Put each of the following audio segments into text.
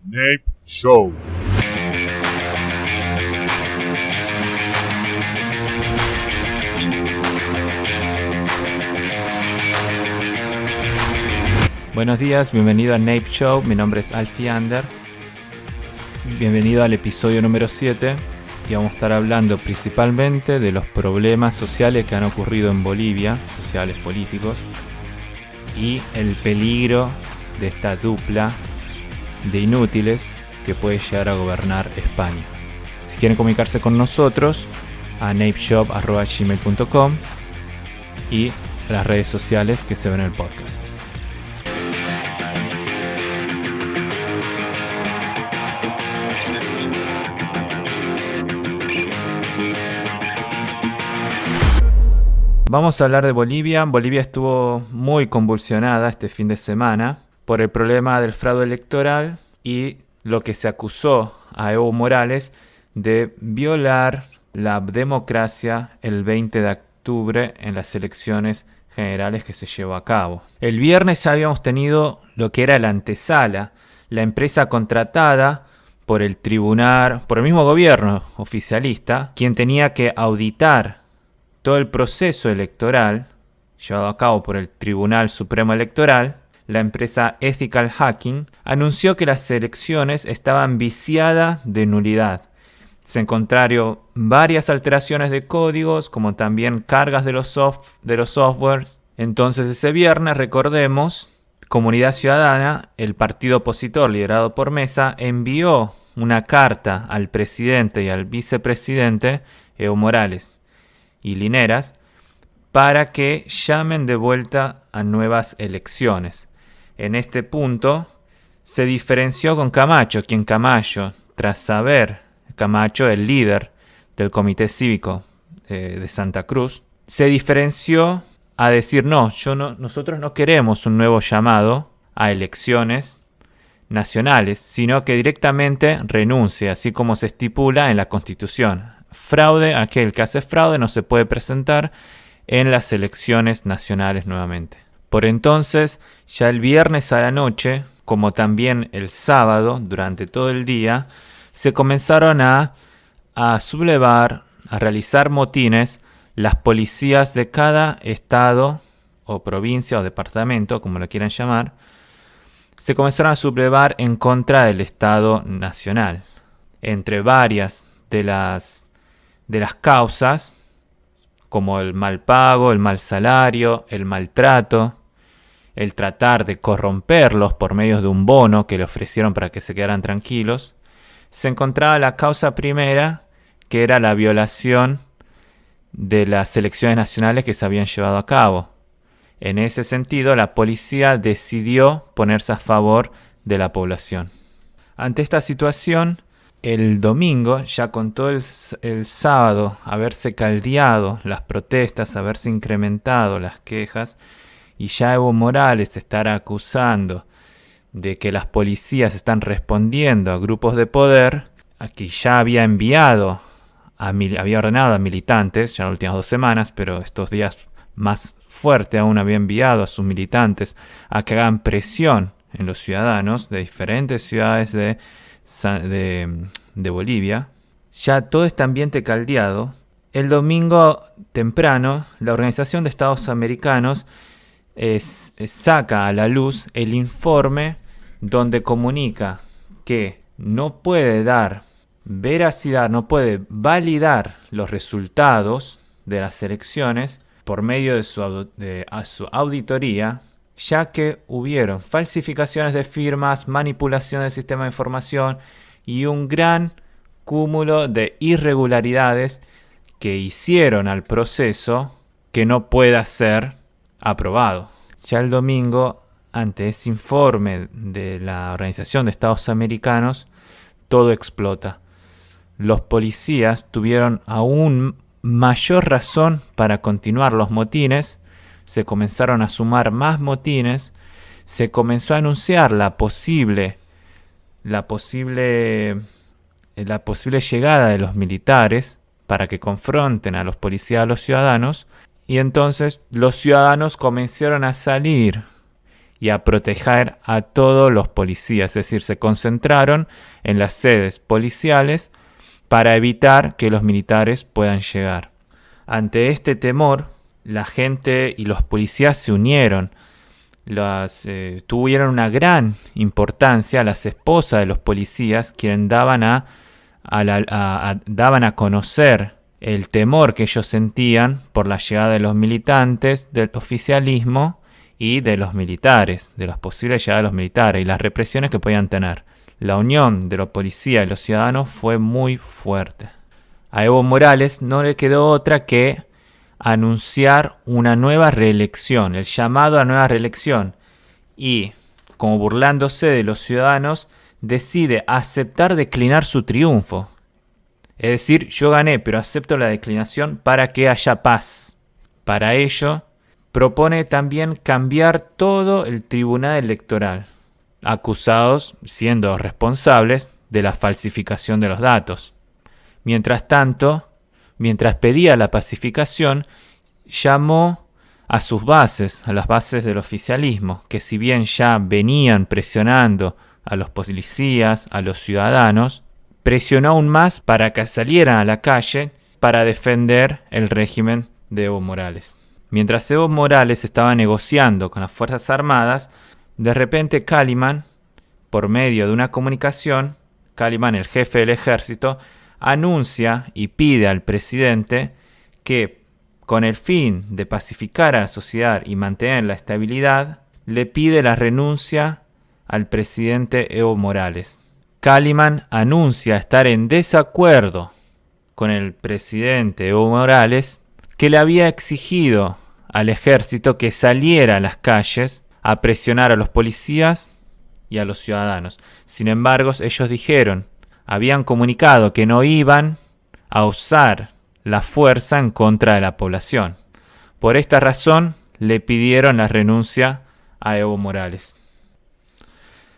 Nape Show. Buenos días, bienvenido a Nape Show, mi nombre es Alfie Ander. Bienvenido al episodio número 7 y vamos a estar hablando principalmente de los problemas sociales que han ocurrido en Bolivia, sociales, políticos, y el peligro de esta dupla de inútiles que puede llegar a gobernar España. Si quieren comunicarse con nosotros, a napeshop@gmail.com y las redes sociales que se ven en el podcast. Vamos a hablar de Bolivia. Bolivia estuvo muy convulsionada este fin de semana por el problema del fraude electoral y lo que se acusó a Evo Morales de violar la democracia el 20 de octubre en las elecciones generales que se llevó a cabo. El viernes ya habíamos tenido lo que era la antesala, la empresa contratada por el tribunal, por el mismo gobierno oficialista, quien tenía que auditar todo el proceso electoral llevado a cabo por el Tribunal Supremo Electoral. La empresa Ethical Hacking anunció que las elecciones estaban viciadas de nulidad. Se encontraron varias alteraciones de códigos, como también cargas de los softwares. Entonces ese viernes, recordemos, Comunidad Ciudadana, el partido opositor liderado por Mesa, envió una carta al presidente y al vicepresidente Evo Morales y Lineras para que llamen de vuelta a nuevas elecciones. En este punto se diferenció con Camacho, quien Camacho, tras saber, Camacho, el líder del Comité Cívico de Santa Cruz, se diferenció a decir nosotros no queremos un nuevo llamado a elecciones nacionales, sino que directamente renuncie, así como se estipula en la Constitución. Fraude, aquel que hace fraude no se puede presentar en las elecciones nacionales nuevamente. Por entonces, ya el viernes a la noche, como también el sábado, durante todo el día, se comenzaron a sublevar, a realizar motines las policías de cada estado o provincia o departamento, como lo quieran llamar. Se comenzaron a sublevar en contra del Estado Nacional. Entre varias de las causas, como el mal pago, el mal salario, el maltrato, el tratar de corromperlos por medio de un bono que le ofrecieron para que se quedaran tranquilos, se encontraba la causa primera, que era la violación de las elecciones nacionales que se habían llevado a cabo. En ese sentido, la policía decidió ponerse a favor de la población. Ante esta situación, el domingo, ya con todo el sábado haberse caldeado las protestas, haberse incrementado las quejas, y ya Evo Morales estar acusando de que las policías están respondiendo a grupos de poder, aquí ya había ordenado a militantes, ya las últimas 2 semanas, pero estos días más fuerte aún había enviado a sus militantes a que hagan presión en los ciudadanos de diferentes ciudades de Bolivia. Ya todo este ambiente caldeado, el domingo temprano la Organización de Estados Americanos saca a la luz el informe donde comunica que no puede dar veracidad, no puede validar los resultados de las elecciones por medio de su auditoría, ya que hubieron falsificaciones de firmas, manipulación del sistema de información y un gran cúmulo de irregularidades que hicieron al proceso que no pueda ser aprobado. Ya el domingo, ante ese informe de la Organización de Estados Americanos, todo explota. Los policías tuvieron aún mayor razón para continuar los motines. Se comenzaron a sumar más motines, se comenzó a anunciar la posible llegada de los militares para que confronten a los policías, a los ciudadanos, y entonces los ciudadanos comenzaron a salir y a proteger a todos los policías. Es decir, se concentraron en las sedes policiales para evitar que los militares puedan llegar. Ante este temor, la gente y los policías se unieron. Tuvieron una gran importancia las esposas de los policías, quienes daban a conocer el temor que ellos sentían por la llegada de los militantes, del oficialismo y de los militares, de las posibles llegadas de los militares y las represiones que podían tener. La unión de los policías y los ciudadanos fue muy fuerte. A Evo Morales no le quedó otra que anunciar una nueva reelección, el llamado a nueva reelección. Y, como burlándose de los ciudadanos, decide aceptar declinar su triunfo. Es decir, yo gané, pero acepto la declinación para que haya paz. Para ello, propone también cambiar todo el tribunal electoral, acusados siendo responsables de la falsificación de los datos. Mientras tanto, mientras pedía la pacificación, llamó a sus bases, a las bases del oficialismo, que si bien ya venían presionando a los policías, a los ciudadanos, presionó aún más para que salieran a la calle para defender el régimen de Evo Morales. Mientras Evo Morales estaba negociando con las Fuerzas Armadas, de repente Kaliman, por medio de una comunicación, Kaliman, el jefe del ejército, anuncia y pide al presidente que, con el fin de pacificar a la sociedad y mantener la estabilidad, le pide la renuncia al presidente Evo Morales. Kaliman anuncia estar en desacuerdo con el presidente Evo Morales, que le había exigido al ejército que saliera a las calles a presionar a los policías y a los ciudadanos. Sin embargo, ellos habían comunicado que no iban a usar la fuerza en contra de la población. Por esta razón, le pidieron la renuncia a Evo Morales.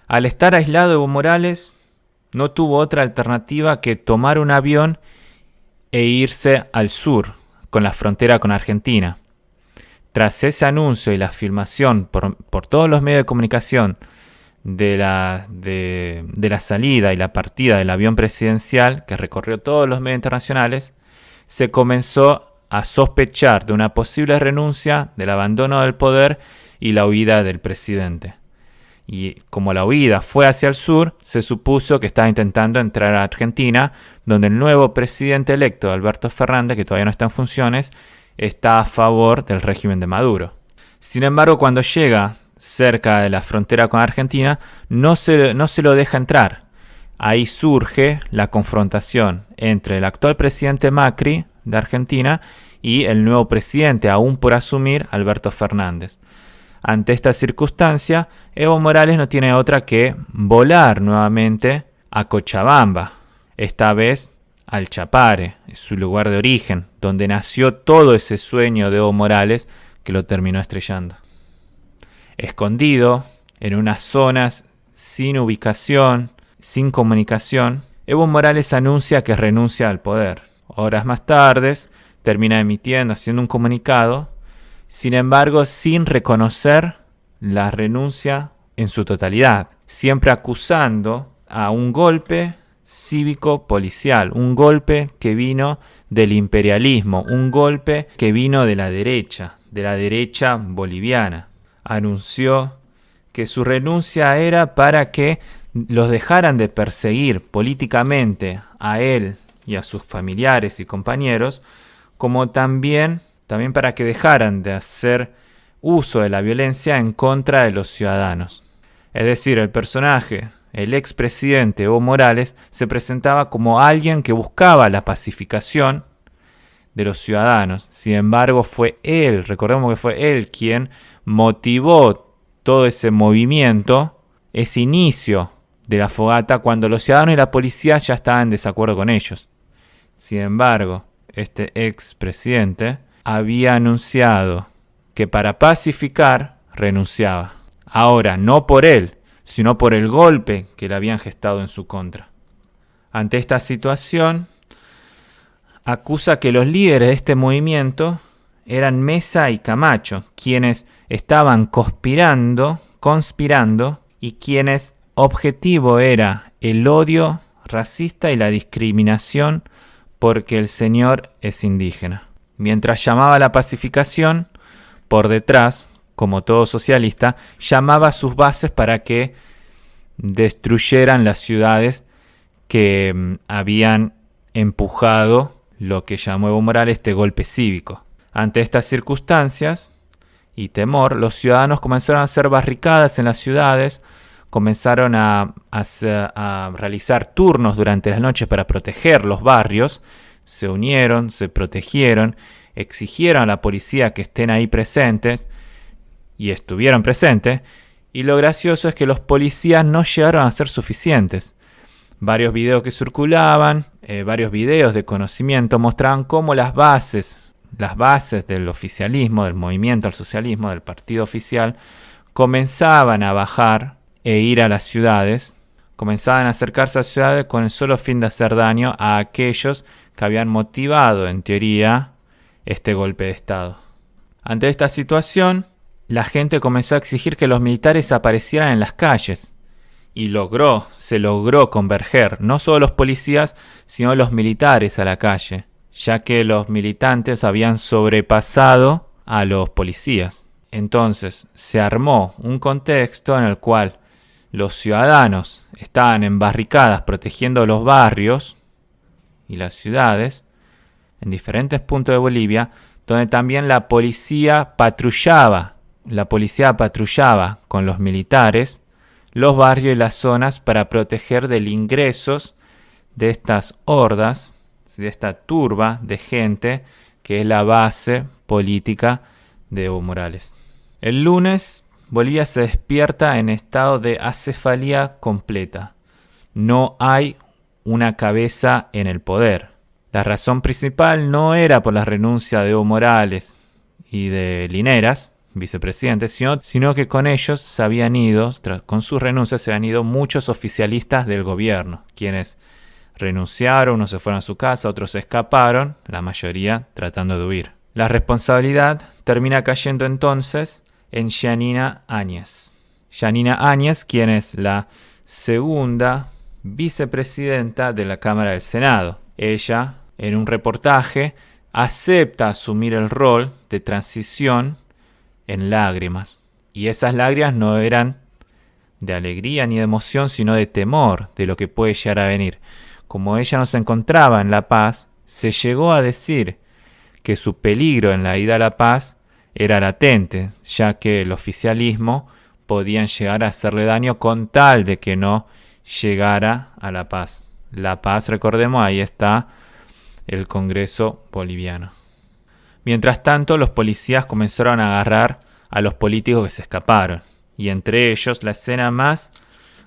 Al estar aislado Evo Morales, no tuvo otra alternativa que tomar un avión e irse al sur, con la frontera con Argentina. Tras ese anuncio y la filmación por todos los medios de comunicación de la salida y la partida del avión presidencial, que recorrió todos los medios internacionales, se comenzó a sospechar de una posible renuncia, del abandono del poder y la huida del presidente. Y como la huida fue hacia el sur, se supuso que estaba intentando entrar a Argentina, donde el nuevo presidente electo, Alberto Fernández, que todavía no está en funciones, está a favor del régimen de Maduro. Sin embargo, cuando llega cerca de la frontera con Argentina, no se lo deja entrar. Ahí surge la confrontación entre el actual presidente Macri de Argentina y el nuevo presidente, aún por asumir, Alberto Fernández. Ante esta circunstancia, Evo Morales no tiene otra que volar nuevamente a Cochabamba, esta vez al Chapare, su lugar de origen, donde nació todo ese sueño de Evo Morales que lo terminó estrellando. Escondido en unas zonas sin ubicación, sin comunicación, Evo Morales anuncia que renuncia al poder. Horas más tarde, termina haciendo un comunicado, sin embargo, sin reconocer la renuncia en su totalidad, siempre acusando a un golpe cívico-policial, un golpe que vino del imperialismo, un golpe que vino de la derecha boliviana. Anunció que su renuncia era para que los dejaran de perseguir políticamente a él y a sus familiares y compañeros, como también para que dejaran de hacer uso de la violencia en contra de los ciudadanos. Es decir, el personaje, el expresidente Evo Morales, se presentaba como alguien que buscaba la pacificación de los ciudadanos. Sin embargo, recordemos que fue él quien motivó todo ese movimiento, ese inicio de la fogata, cuando los ciudadanos y la policía ya estaban en desacuerdo con ellos. Sin embargo, este expresidente había anunciado que para pacificar renunciaba. Ahora, no por él, sino por el golpe que le habían gestado en su contra. Ante esta situación, acusa que los líderes de este movimiento eran Mesa y Camacho, quienes estaban conspirando conspirando y quienes objetivo era el odio racista y la discriminación porque el señor es indígena. Mientras llamaba a la pacificación, por detrás, como todo socialista, llamaba a sus bases para que destruyeran las ciudades que habían empujado lo que llamó Evo Morales este golpe cívico. Ante estas circunstancias y temor, los ciudadanos comenzaron a hacer barricadas en las ciudades, comenzaron a realizar turnos durante las noches para proteger los barrios, se unieron, se protegieron, exigieron a la policía que estén ahí presentes y estuvieron presentes, y lo gracioso es que los policías no llegaron a ser suficientes. Varios videos que circulaban, varios videos de conocimiento mostraban cómo las bases del oficialismo, del movimiento al socialismo, del partido oficial, comenzaban a bajar e ir a las ciudades, comenzaban a acercarse a las ciudades con el solo fin de hacer daño a aquellos que habían motivado, en teoría, este golpe de Estado. Ante esta situación, la gente comenzó a exigir que los militares aparecieran en las calles. Y se logró converger no solo los policías, sino los militares a la calle, ya que los militantes habían sobrepasado a los policías. Entonces se armó un contexto en el cual los ciudadanos estaban en barricadas protegiendo los barrios y las ciudades en diferentes puntos de Bolivia, donde también la policía patrullaba con los militares los barrios y las zonas para proteger del ingresos de estas hordas, de esta turba de gente que es la base política de Evo Morales. El lunes, Bolivia se despierta en estado de acefalía completa. No hay una cabeza en el poder. La razón principal no era por la renuncia de Evo Morales y de Lineras, vicepresidentes, sino que con ellos se habían ido, con sus renuncias se habían ido muchos oficialistas del gobierno, quienes renunciaron, unos se fueron a su casa, otros se escaparon, la mayoría tratando de huir. La responsabilidad termina cayendo entonces en Yanina Áñez. Yanina Áñez, quien es la segunda vicepresidenta de la Cámara del Senado. Ella, en un reportaje, acepta asumir el rol de transición en lágrimas. Y esas lágrimas no eran de alegría ni de emoción, sino de temor de lo que puede llegar a venir. Como ella no se encontraba en La Paz, se llegó a decir que su peligro en la ida a La Paz era latente, ya que el oficialismo podían llegar a hacerle daño con tal de que no llegara a La Paz. La Paz, recordemos, ahí está el Congreso boliviano. Mientras tanto, los policías comenzaron a agarrar a los políticos que se escaparon. Y entre ellos, la escena más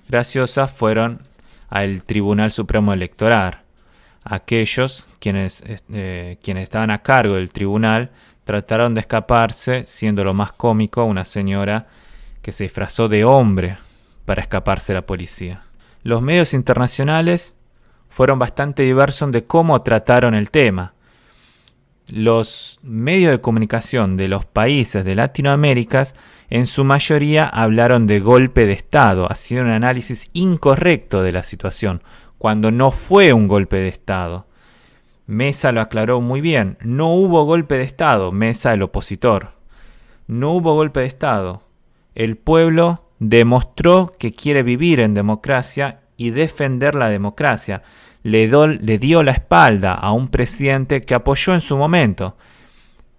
graciosa fueron al Tribunal Supremo Electoral. Aquellos quienes estaban a cargo del tribunal trataron de escaparse, siendo lo más cómico una señora que se disfrazó de hombre para escaparse de la policía. Los medios internacionales fueron bastante diversos de cómo trataron el tema. Los medios de comunicación de los países de Latinoamérica en su mayoría hablaron de golpe de Estado, haciendo un análisis incorrecto de la situación, cuando no fue un golpe de Estado. Mesa lo aclaró muy bien, no hubo golpe de Estado, Mesa el opositor. No hubo golpe de Estado. El pueblo demostró que quiere vivir en democracia y defender la democracia. Le dio la espalda a un presidente que apoyó en su momento,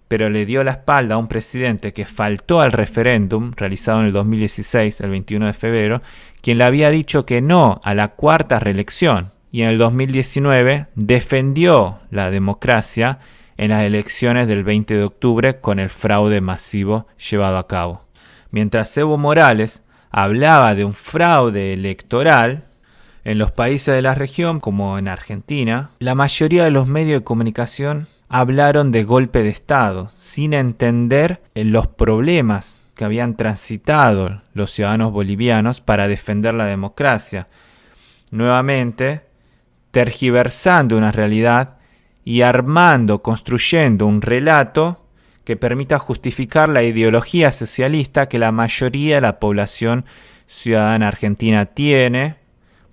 pero le dio la espalda a un presidente que faltó al referéndum realizado en el 2016, el 21 de febrero, quien le había dicho que no a la cuarta reelección. Y en el 2019 defendió la democracia en las elecciones del 20 de octubre con el fraude masivo llevado a cabo. Mientras Evo Morales hablaba de un fraude electoral, en los países de la región, como en Argentina, la mayoría de los medios de comunicación hablaron de golpe de Estado, sin entender los problemas que habían transitado los ciudadanos bolivianos para defender la democracia. Nuevamente, tergiversando una realidad y construyendo un relato que permita justificar la ideología socialista que la mayoría de la población ciudadana argentina tiene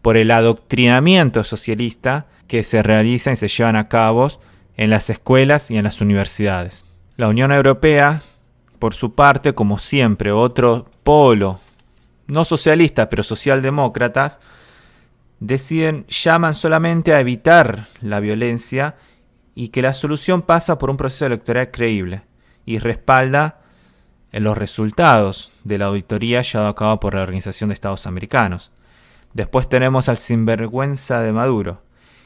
por el adoctrinamiento socialista que se realiza y se llevan a cabo en las escuelas y en las universidades. La Unión Europea, por su parte, como siempre, otro polo, no socialista, pero socialdemócratas, llaman solamente a evitar la violencia y que la solución pasa por un proceso electoral creíble y respalda en los resultados de la auditoría llevada a cabo por la Organización de Estados Americanos. Después tenemos al sinvergüenza de Maduro,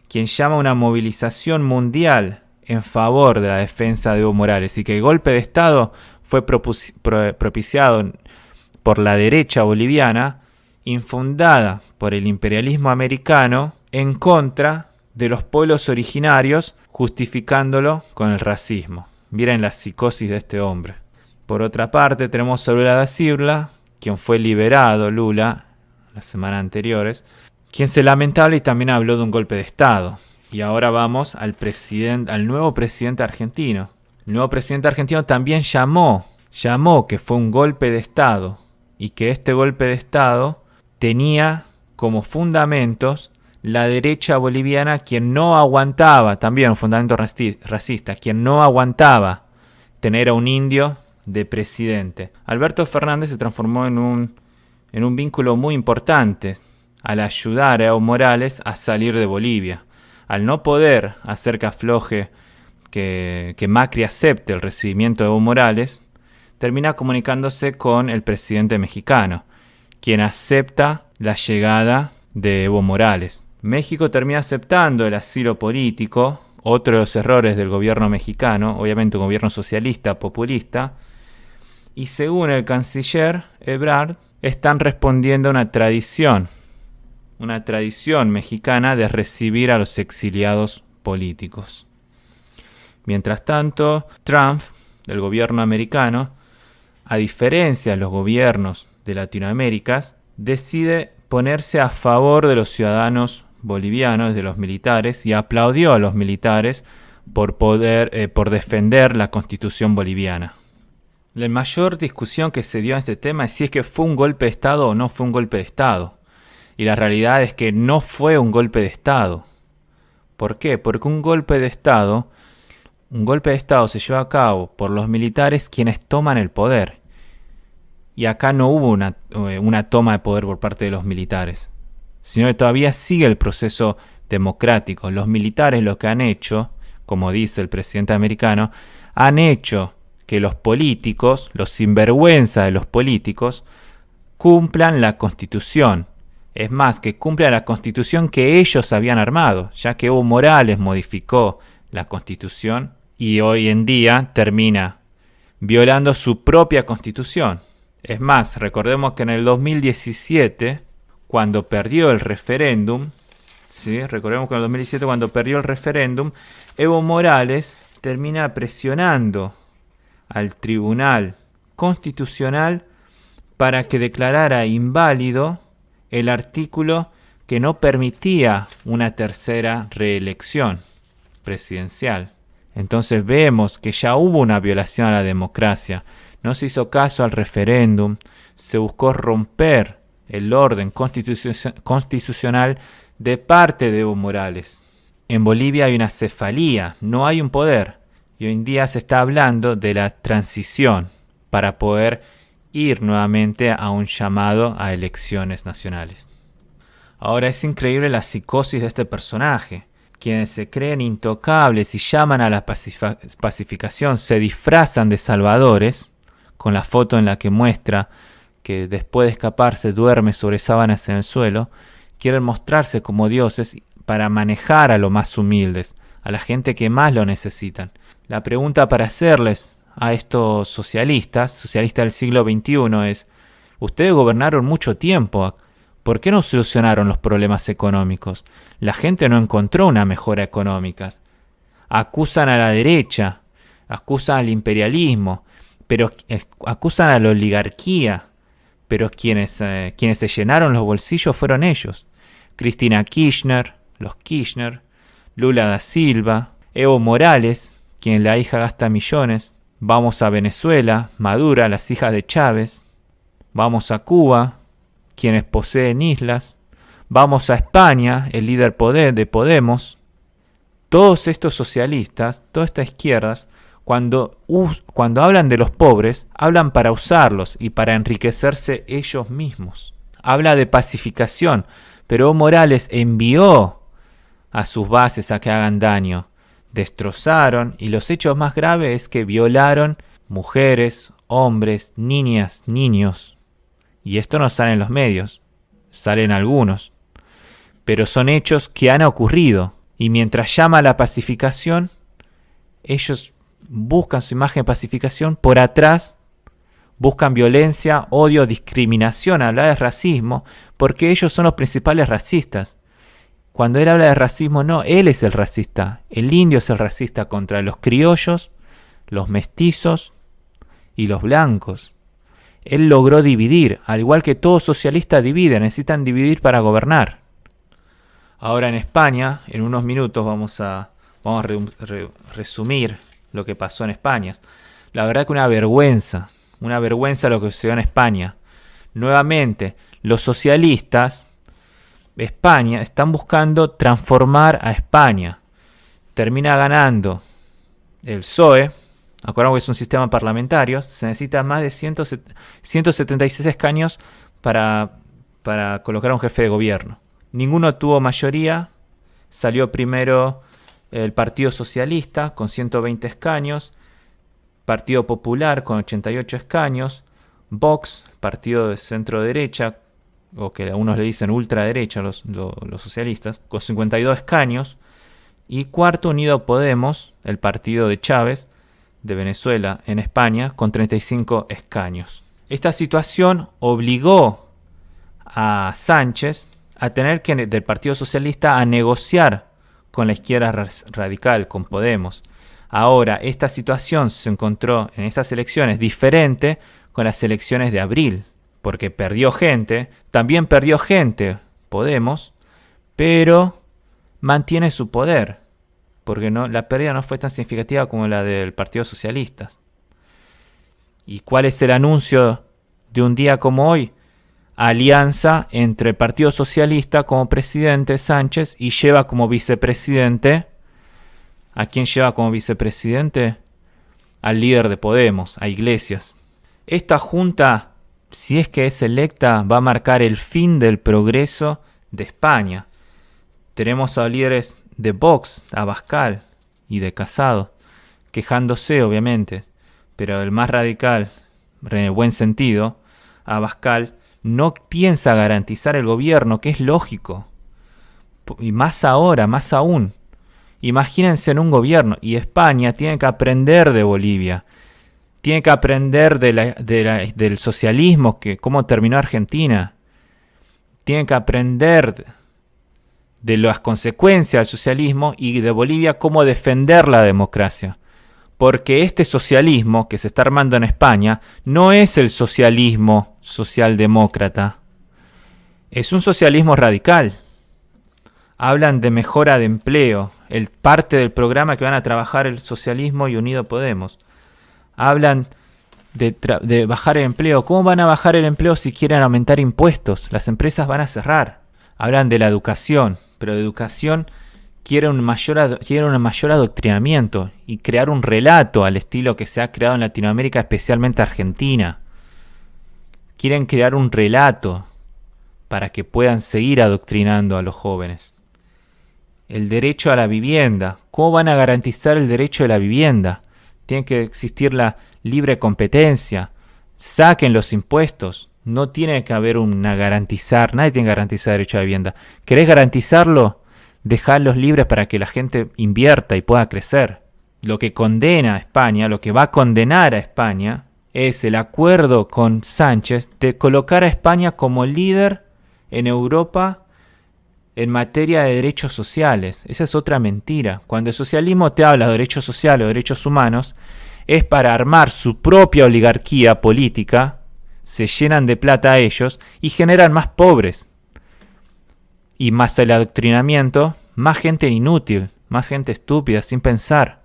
quien llama a una movilización mundial en favor de la defensa de Evo Morales y que el golpe de Estado fue propiciado por la derecha boliviana, infundada por el imperialismo americano en contra de los pueblos originarios, justificándolo con el racismo. Miren la psicosis de este hombre. Por otra parte, tenemos a Lula da Silva, quien fue liberado, Lula, las semanas anteriores, quien se lamentaba y también habló de un golpe de Estado. Y ahora vamos al nuevo presidente argentino. El nuevo presidente argentino también llamó que fue un golpe de Estado y que este golpe de Estado tenía como fundamentos la derecha boliviana, quien no aguantaba, también un fundamento racista, quien no aguantaba tener a un indio de presidente. Alberto Fernández se transformó en un vínculo muy importante al ayudar a Evo Morales a salir de Bolivia. Al no poder hacer que afloje, que Macri acepte el recibimiento de Evo Morales, termina comunicándose con el presidente mexicano, quien acepta la llegada de Evo Morales. México termina aceptando el asilo político, otro de los errores del gobierno mexicano, obviamente un gobierno socialista, populista, y según el canciller Ebrard, están respondiendo a una tradición mexicana de recibir a los exiliados políticos. Mientras tanto, Trump, del gobierno americano, a diferencia de los gobiernos de Latinoamérica, decide ponerse a favor de los ciudadanos bolivianos, de los militares, y aplaudió a los militares por defender la Constitución boliviana. La mayor discusión que se dio en este tema es si es que fue un golpe de Estado o no fue un golpe de Estado. Y la realidad es que no fue un golpe de Estado. ¿Por qué? Porque un golpe de Estado se lleva a cabo por los militares quienes toman el poder. Y acá no hubo una toma de poder por parte de los militares, sino que todavía sigue el proceso democrático. Los militares lo que han hecho, como dice el presidente americano, han hecho que los políticos, los sinvergüenza de los políticos, cumplan la Constitución. Es más, que cumplan la Constitución que ellos habían armado, ya que Evo Morales modificó la Constitución y hoy en día termina violando su propia Constitución. Es más, recordemos que en el 2017, cuando perdió el referéndum, Evo Morales termina presionando al Tribunal Constitucional para que declarara inválido el artículo que no permitía una tercera reelección presidencial. Entonces vemos que ya hubo una violación a la democracia. No se hizo caso al referéndum, se buscó romper el orden constitucional de parte de Evo Morales. En Bolivia hay una cefalía, no hay un poder. Y hoy en día se está hablando de la transición para poder ir nuevamente a un llamado a elecciones nacionales. Ahora es increíble la psicosis de este personaje. Quienes se creen intocables y llaman a la pacificación se disfrazan de salvadores, con la foto en la que muestra que después de escaparse duerme sobre sábanas en el suelo. Quieren mostrarse como dioses para manejar a los más humildes, a la gente que más lo necesitan. La pregunta para hacerles a estos socialistas del siglo XXI es: ustedes gobernaron mucho tiempo, ¿por qué no solucionaron los problemas económicos? La gente no encontró una mejora económica. Acusan a la derecha, acusan al imperialismo, pero acusan a la oligarquía, pero quienes se llenaron los bolsillos fueron ellos. Cristina Kirchner, los Kirchner, Lula da Silva, Evo Morales, quien la hija gasta millones, Vamos a Venezuela, Maduro, las hijas de Chávez. Vamos a Cuba, quienes poseen islas. Vamos a España, el líder de Podemos. Todos estos socialistas, todas estas izquierdas, cuando hablan de los pobres, hablan para usarlos y para enriquecerse ellos mismos. Habla de pacificación, pero Evo Morales envió a sus bases a que hagan daño. Destrozaron, y los hechos más graves es que violaron mujeres, hombres, niñas, niños. Y esto no sale en los medios, salen algunos. Pero son hechos que han ocurrido. Y mientras llama a la pacificación, ellos buscan su imagen de pacificación, por atrás buscan violencia, odio, discriminación, hablar de racismo, porque ellos son los principales racistas. Cuando él habla de racismo, no, él es el racista. El indio es el racista contra los criollos, los mestizos y los blancos. Él logró dividir, al igual que todo socialista divide, necesitan dividir para gobernar. Ahora en España, en unos minutos vamos a resumir lo que pasó en España. La verdad que una vergüenza lo que sucedió en España. Nuevamente, los socialistas, España, están buscando transformar a España. Termina ganando el PSOE. Acordamos que es un sistema parlamentario. Se necesita más de 176 escaños para colocar a un jefe de gobierno. Ninguno tuvo mayoría. Salió primero el Partido Socialista con 120 escaños. Partido Popular con 88 escaños. Vox, partido de centro derecha, o que algunos le dicen ultraderecha, los socialistas, con 52 escaños. Y cuarto, Unido Podemos, el partido de Chávez, de Venezuela en España, con 35 escaños. Esta situación obligó a Sánchez a tener que, del Partido Socialista, a negociar con la izquierda radical, con Podemos. Ahora, esta situación se encontró en estas elecciones diferente con las elecciones de abril, porque perdió gente, también perdió gente Podemos, pero mantiene su poder, porque la pérdida no fue tan significativa como la del Partido Socialista. ¿Y cuál es el anuncio de un día como hoy? Alianza entre el Partido Socialista como presidente Sánchez y lleva como vicepresidente. ¿A quién lleva como vicepresidente? Al líder de Podemos, a Iglesias. Esta junta, si es que es electa, va a marcar el fin del progreso de España. Tenemos a líderes de Vox, Abascal y de Casado, quejándose obviamente, pero el más radical, en el buen sentido, Abascal, no piensa garantizar el gobierno, que es lógico. Y más ahora, más aún. Imagínense en un gobierno, y España tiene que aprender de Bolivia. Tiene que aprender del socialismo, cómo terminó Argentina. Tiene que aprender de las consecuencias del socialismo y de Bolivia cómo defender la democracia. Porque este socialismo que se está armando en España no es el socialismo socialdemócrata. Es un socialismo radical. Hablan de mejora de empleo, parte del programa que van a trabajar el socialismo y Unido Podemos. Hablan de bajar el empleo. ¿Cómo van a bajar el empleo si quieren aumentar impuestos? Las empresas van a cerrar. Hablan de la educación, pero de educación quieren un mayor adoctrinamiento y crear un relato al estilo que se ha creado en Latinoamérica, especialmente Argentina. Quieren crear un relato para que puedan seguir adoctrinando a los jóvenes. El derecho a la vivienda. ¿Cómo van a garantizar el derecho a la vivienda? Tiene que existir la libre competencia. Saquen los impuestos. No tiene que haber nadie tiene que garantizar derecho a la vivienda. ¿Querés garantizarlo? Dejarlos libres para que la gente invierta y pueda crecer. Lo que condena a España, lo que va a condenar a España, es el acuerdo con Sánchez de colocar a España como líder en Europa en materia de derechos sociales. Esa es otra mentira. Cuando el socialismo te habla de derechos sociales o derechos humanos, es para armar su propia oligarquía política, se llenan de plata a ellos y generan más pobres. Y más el adoctrinamiento, más gente inútil, más gente estúpida, sin pensar.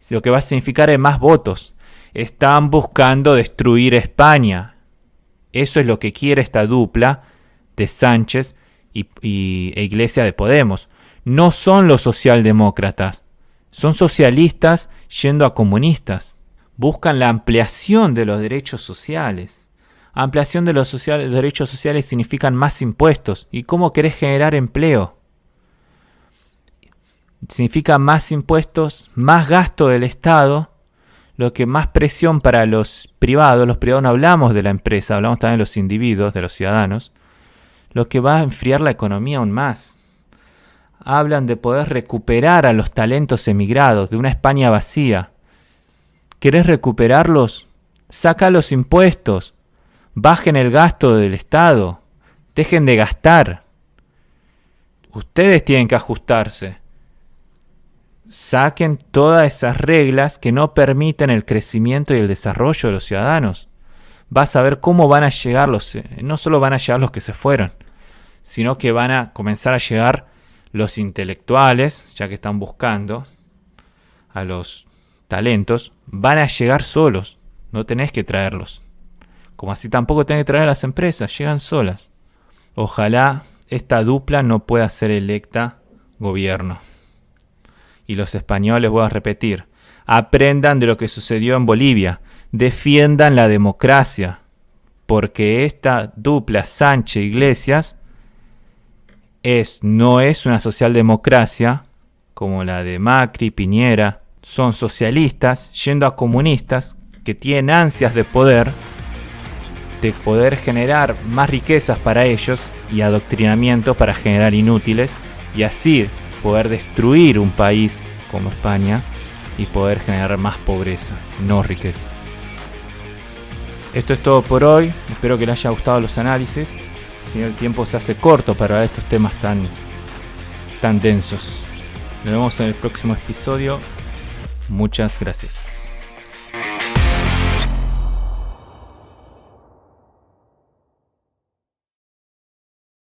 Lo que va a significar es más votos. están buscando destruir España. Eso es lo que quiere esta dupla de Sánchez e Iglesias de Podemos. No son los socialdemócratas, son socialistas yendo a comunistas. Buscan la ampliación de los derechos sociales. Ampliación de los derechos sociales significan más impuestos. ¿Y cómo querés generar empleo? Significa más impuestos, más gasto del Estado, lo que más presión para los privados. Los privados no hablamos de la empresa, hablamos también de los individuos, de los ciudadanos. Lo que va a enfriar la economía aún más. Hablan de poder recuperar a los talentos emigrados, de una España vacía. ¿Querés recuperarlos? Saca los impuestos. Bajen el gasto del Estado. Dejen de gastar. Ustedes tienen que ajustarse. Saquen todas esas reglas que no permiten el crecimiento y el desarrollo de los ciudadanos. Vas a ver cómo van a llegar no solo van a llegar los que se fueron, sino que van a comenzar a llegar los intelectuales, ya que están buscando a los talentos, van a llegar solos, no tenés que traerlos. Como así tampoco tenés que traer a las empresas, llegan solas. Ojalá esta dupla no pueda ser electa gobierno. Y los españoles, voy a repetir, aprendan de lo que sucedió en Bolivia, defiendan la democracia, porque esta dupla Sánchez-Iglesias no es una socialdemocracia como la de Macri, Piñera. Son socialistas yendo a comunistas que tienen ansias de poder generar más riquezas para ellos y adoctrinamiento para generar inútiles y así poder destruir un país como España y poder generar más pobreza, no riqueza. Esto es todo por hoy. Espero que les haya gustado los análisis. Si no, el tiempo se hace corto para ver estos temas tan densos. Nos vemos en el próximo episodio. Muchas gracias.